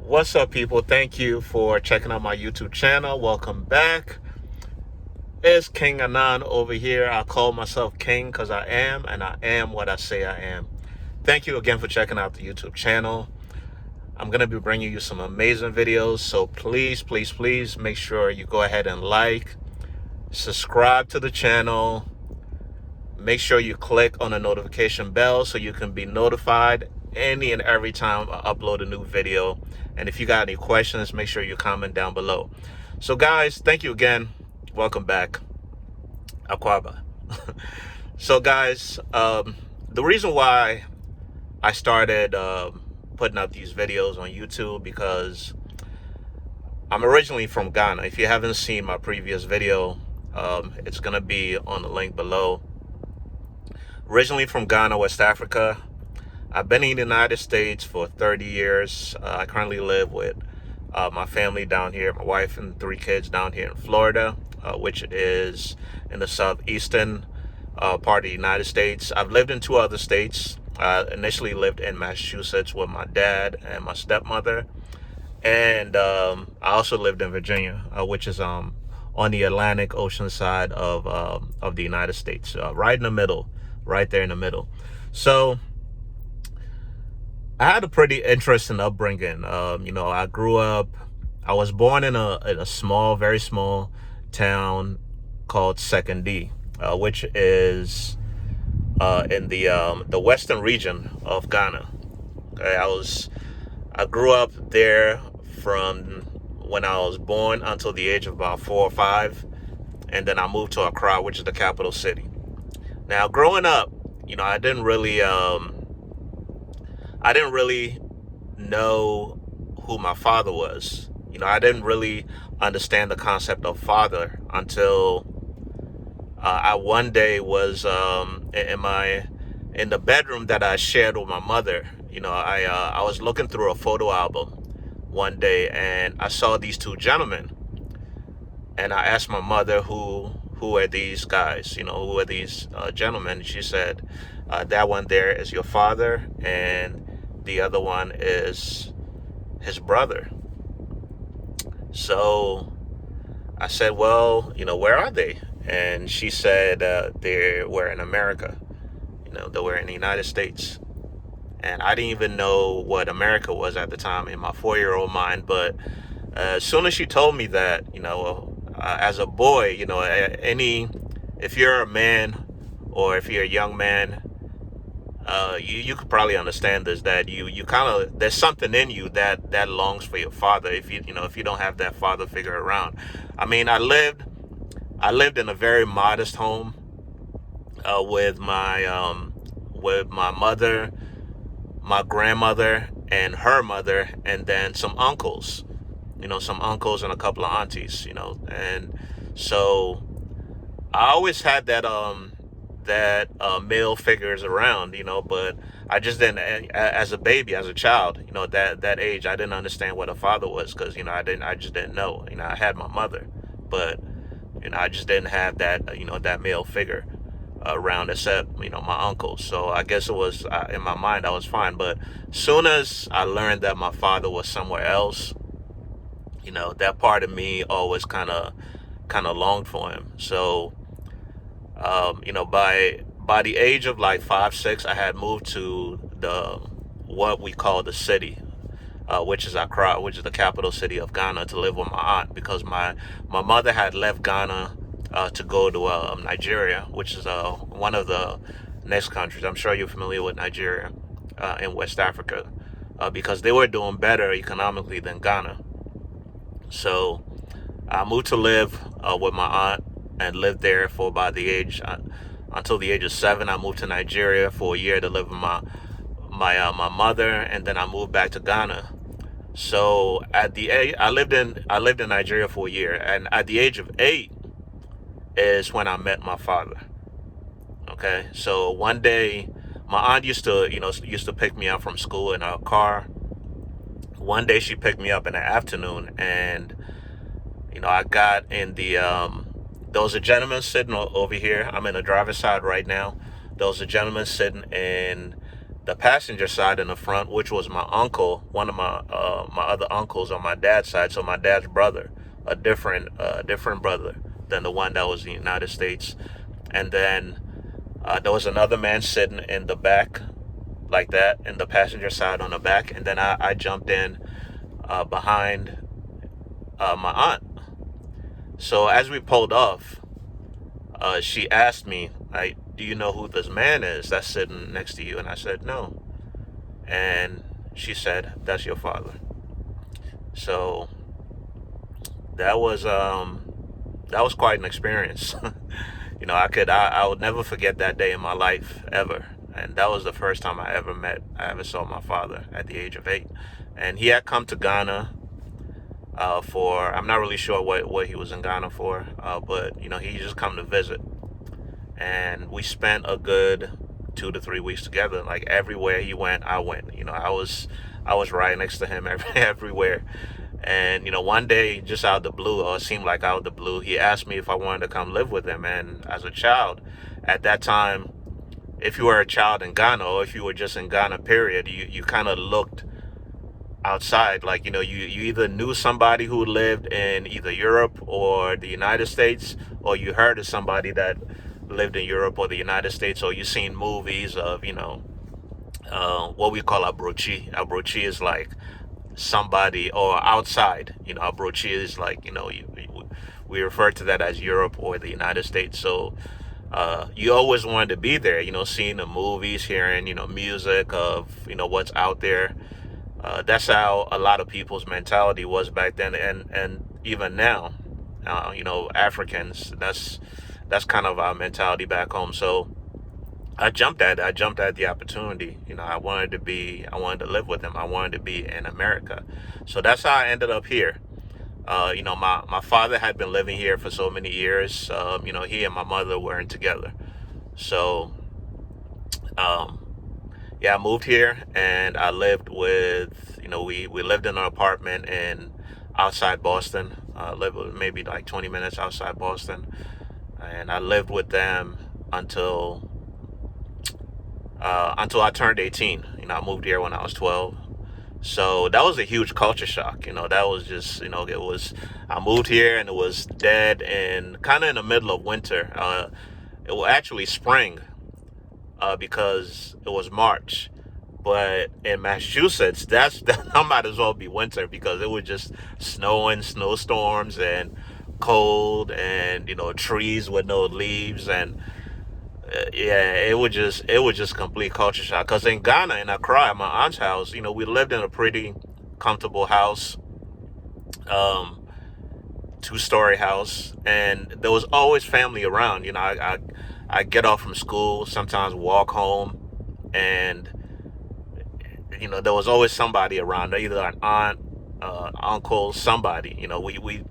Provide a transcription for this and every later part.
What's up, people? Thank you for checking out my YouTube channel. Welcome back. It's King Anan over here. I call myself King because I am, and I am what I say I am. Thank you again for checking out the YouTube channel. I'm going to be bringing you some amazing videos, so please make sure you go ahead and like, subscribe to the channel. Make sure you click on the notification bell so you can be notified any and every time I upload a new video. And if you got any questions, make sure you comment down below. So guys, thank you again. Welcome back. Akwaba. So guys, the reason why I started putting up these videos on YouTube, because I'm originally from Ghana. If you haven't seen my previous video, it's gonna be on the link below. Originally from Ghana, West Africa. I've been in the United States for 30 years. I currently live with my family down here, my wife and 3 kids down here in Florida, which is in the southeastern part of the United States. I've lived in 2 other states. I initially lived in Massachusetts with my dad and my stepmother. And I also lived in Virginia, which is on the Atlantic Ocean side of the United States, right in the middle, right there in the middle. So I had a pretty interesting upbringing. I grew up, I was born in a small, very small town called Sekondi, which is in the western region of Ghana. Okay, I grew up there from when I was born until the age of about 4 or 5, and then I moved to Accra, which is the capital city. Now, growing up, I didn't really know who my father was. I didn't really understand the concept of father until I one day was in the bedroom that I shared with my mother. I was looking through a photo album one day, and I saw these 2 gentlemen, and I asked my mother who are these guys, who are these gentlemen. She said, that one there is your father, and the other one is his brother. So I said, well, where are they? And she said they were in America. They were in the United States. And I didn't even know what America was at the time in my 4-year-old mind. But as soon as she told me that, as a boy, if you're a man or if you're a young man, you could probably understand this, that you kind of, there's something in you that longs for your father if you don't have that father figure around. I mean, I lived in a very modest home with my mother, my grandmother, and her mother, and then some uncles, and a couple of aunties, and so I always had that male figures around, but I just didn't, as a baby, as a child, that age, I didn't understand what a father was, because I just didn't know. I had my mother, but I just didn't have that that male figure around, except my uncle. So I guess it was in my mind I was fine, but soon as I learned that my father was somewhere else, that part of me always kind of longed for him. So by the age of like 5, 6, I had moved to what we call the city, which is Accra, which is the capital city of Ghana, to live with my aunt, because my mother had left Ghana to go to Nigeria, which is one of the next countries. I'm sure you're familiar with Nigeria in West Africa, because they were doing better economically than Ghana. So I moved to live with my aunt and lived there for about until the age of 7. I moved to Nigeria for a year to live with my mother, and then I moved back to Ghana. So at the age, I lived in Nigeria for a year, and at the age of 8 is when I met my father. Okay, so one day my aunt used to pick me up from school in her car. One day she picked me up in the afternoon, and I got in there was a gentleman sitting over here. I'm in the driver's side right now. There was a gentleman sitting in The passenger side in the front, which was my uncle, one of my other uncles on my dad's side, so my dad's brother, a different brother than the one that was in the United States. And then there was another man sitting in the back like that, in the passenger side on the back, and then I jumped in behind my aunt. So as we pulled off, she asked me, do you know who this man is that's sitting next to you? And I said, no. And she said, that's your father. So that was quite an experience. I would never forget that day in my life ever. And that was the first time I ever saw my father at the age of 8. And he had come to Ghana I'm not really sure what he was in Ghana for, but he just come to visit, and we spent a good 2 to 3 weeks together. Like everywhere he went, I went. I was right next to him everywhere. And one day, just out of the blue, or it seemed like out of the blue, he asked me if I wanted to come live with him. And as a child, at that time, if you were a child in Ghana, or if you were just in Ghana, period, you kind of looked outside, like you either knew somebody who lived in either Europe or the United States, or you heard of somebody that lived in Europe or the United States, or you seen movies of what we call abrochi. Abrochi is like somebody, or outside. Abrochi is like we refer to that as Europe or the United States. So you always wanted to be there, seeing the movies, hearing music of what's out there. That's how a lot of people's mentality was back then, and even now. Africans, that's kind of our mentality back home. So I jumped at the opportunity. I wanted to live with him. I wanted to be in America. So that's how I ended up here. My father had been living here for so many years. He and my mother weren't together. So I moved here, and I lived with, we lived in an apartment outside Boston. Lived maybe like 20 minutes outside Boston, and I lived with them until I turned 18. I moved here when I was 12. So that was a huge culture shock. That was just, I moved here, and it was dead and kind of in the middle of winter. It was actually spring, because it was March. But in Massachusetts, that might as well be winter, because it was just snowing, snowstorms, and cold, and trees with no leaves. And it was just complete culture shock. Because in Ghana, in Accra, at my aunt's house, we lived in a pretty comfortable house, 2-story house, and there was always family around. I get off from school, sometimes walk home, and there was always somebody around, either an aunt, uncle, somebody.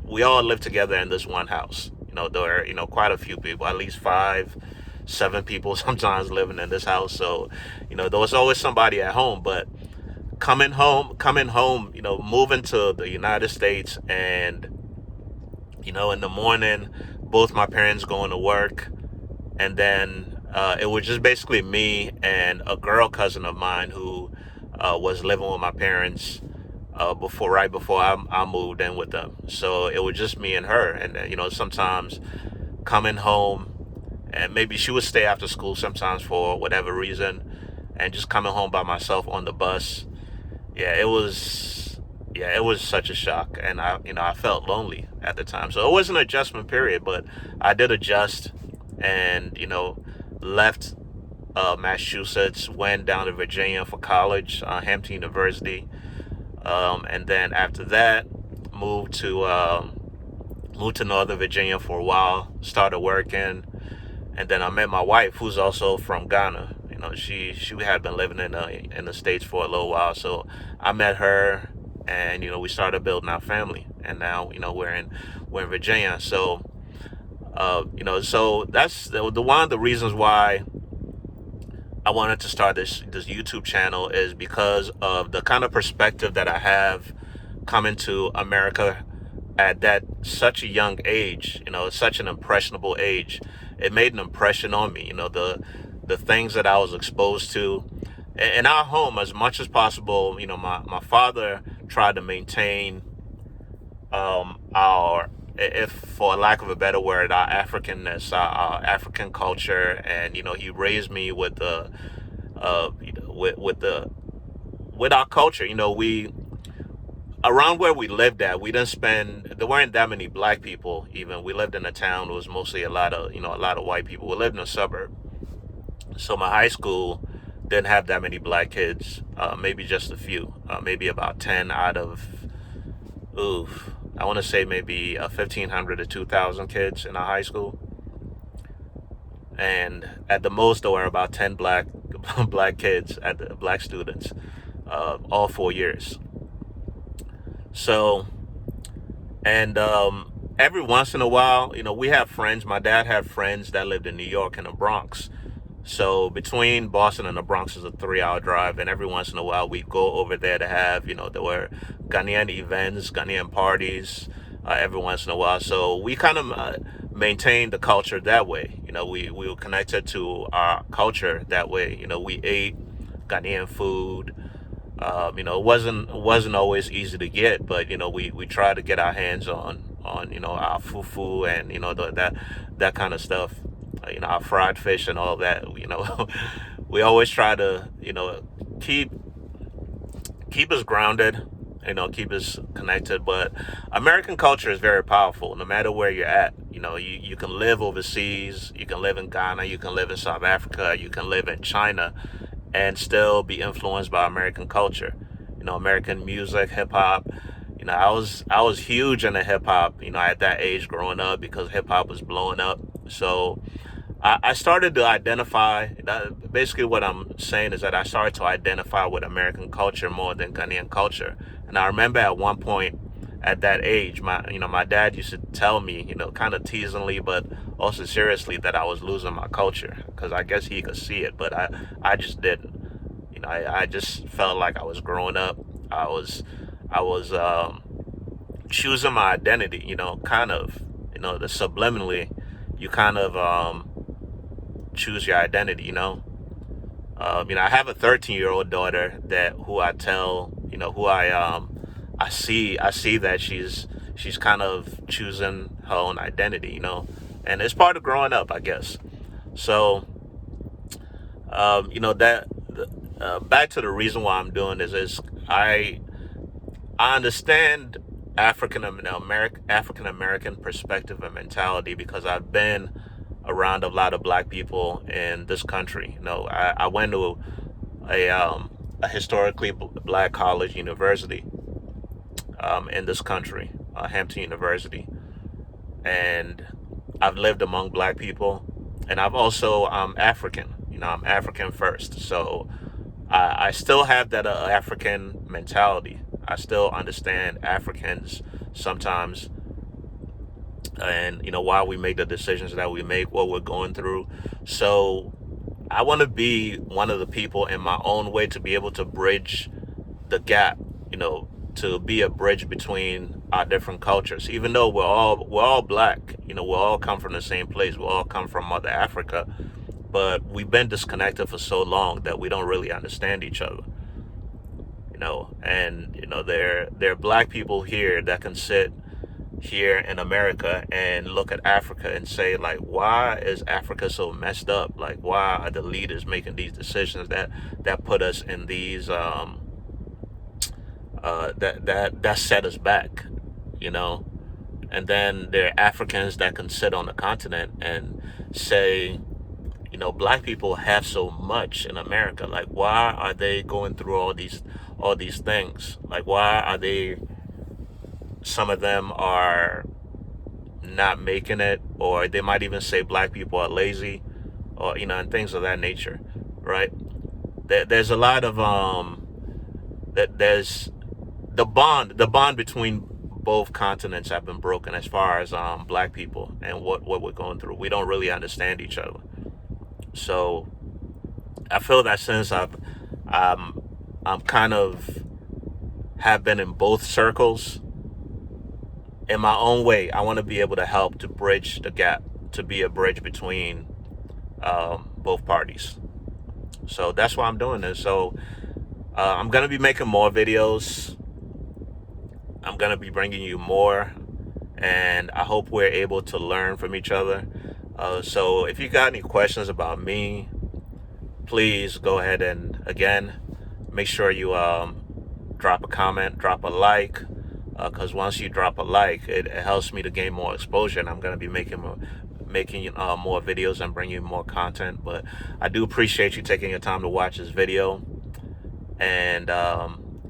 We all lived together in this one house. There were quite a few people, at least 5, 7 people sometimes living in this house. So there was always somebody at home. But coming home, moving to the United States, and in the morning, both my parents going to work, and then it was just basically me and a girl cousin of mine who was living with my parents right before I moved in with them. So it was just me and her. And sometimes coming home, and maybe she would stay after school sometimes for whatever reason, and just coming home by myself on the bus. It was such a shock, and I felt lonely at the time. So it was an adjustment period, but I did adjust, and left Massachusetts, went down to Virginia for college, Hampton University, and then after that moved to Northern Virginia for a while, started working, and then I met my wife, who's also from Ghana. She had been living in the States for a little while, so I met her, and we started building our family, and now we're in Virginia. So so that's one of the reasons why I wanted to start this YouTube channel, is because of the kind of perspective that I have coming to America at such a young age, such an impressionable age. It made an impression on me, the things that I was exposed to, In our home, as much as possible, my father tried to maintain our, if for lack of a better word, our Africanness, our African culture. And he raised me with the with our culture. We around where we lived at, we didn't spend there weren't that many black people. Even we lived in a town. It was mostly a lot of white people. We lived in a suburb, so my high school didn't have that many black kids. Maybe just a few, maybe about 10 out of, oof, I want to say maybe 1,500 to 2,000 kids in our high school. And at the most, there were about 10 black kids, at the black students, all 4 years. So, and every once in a while, we have friends. My dad had friends that lived in New York and the Bronx. So between Boston and the Bronx is a 3-hour drive, and every once in a while we'd go over there to have, there were Ghanaian events, Ghanaian parties, every once in a while. So we kind of maintained the culture that way. We were connected to our culture that way. We ate Ghanaian food. It wasn't always easy to get, but we tried to get our hands on our fufu and that kind of stuff. Our fried fish and all that. We always try to keep keep us grounded, keep us connected. But American culture is very powerful, no matter where you're at. You can live overseas, you can live in Ghana, you can live in South Africa, you can live in China, and still be influenced by American culture. American music, hip hop. I was huge into hip hop. At that age growing up because hip hop was blowing up. So I started to identify. Basically, what I'm saying is that I started to identify with American culture more than Ghanaian culture. And I remember at one point, at that age, my dad used to tell me, kind of teasingly, but also seriously, that I was losing my culture because I guess he could see it, but I just didn't. I just felt like I was growing up. I was choosing my identity. Kind of, the subliminally, you kind of choose your identity. I have a 13-year-old daughter that who I tell, who I see that she's kind of choosing her own identity. And it's part of growing up, I guess. So, that back to the reason why I'm doing this is I understand African American perspective and mentality because I've been around a lot of black people in this country. I went to a historically black college university in this country, Hampton University, and I've lived among black people, and I've also African. I'm African first, so I still have that African mentality. I still understand Africans sometimes, and why we make the decisions that we make, what we're going through. So I want to be one of the people in my own way to be able to bridge the gap, to be a bridge between our different cultures. Even though we're all black, we all come from the same place. We all come from Mother Africa, but we've been disconnected for so long that we don't really understand each other. And there are black people here that can sit here in America and look at Africa and say, like, why is Africa so messed up? Like, why are the leaders making these decisions that put us in these that set us back, you know? And then there are Africans that can sit on the continent and say, black people have so much in America. Like, why are they going through all these things? Like, why are they? Some of them are not making it, or they might even say black people are lazy, or and things of that nature, right? There's a lot of that there's the bond between both continents have been broken as far as black people and what we're going through. We don't really understand each other. So I feel that since I'm kind of have been in both circles in my own way, I want to be able to help to bridge the gap, to be a bridge between both parties. So that's why I'm doing this. So I'm going to be making more videos. I'm going to be bringing you more, and I hope we're able to learn from each other. So if you got any questions about me, please go ahead and, again, make sure you drop a comment, drop a like, because once you drop a like, it helps me to gain more exposure, and I'm going to be making more videos and bringing you more content. But I do appreciate you taking your time to watch this video, and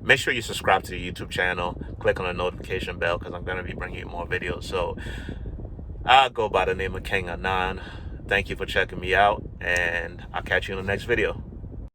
make sure you subscribe to the YouTube channel, click on the notification bell, because I'm going to be bringing you more videos. So I go by the name of King Anan. Thank you for checking me out, and I'll catch you in the next video.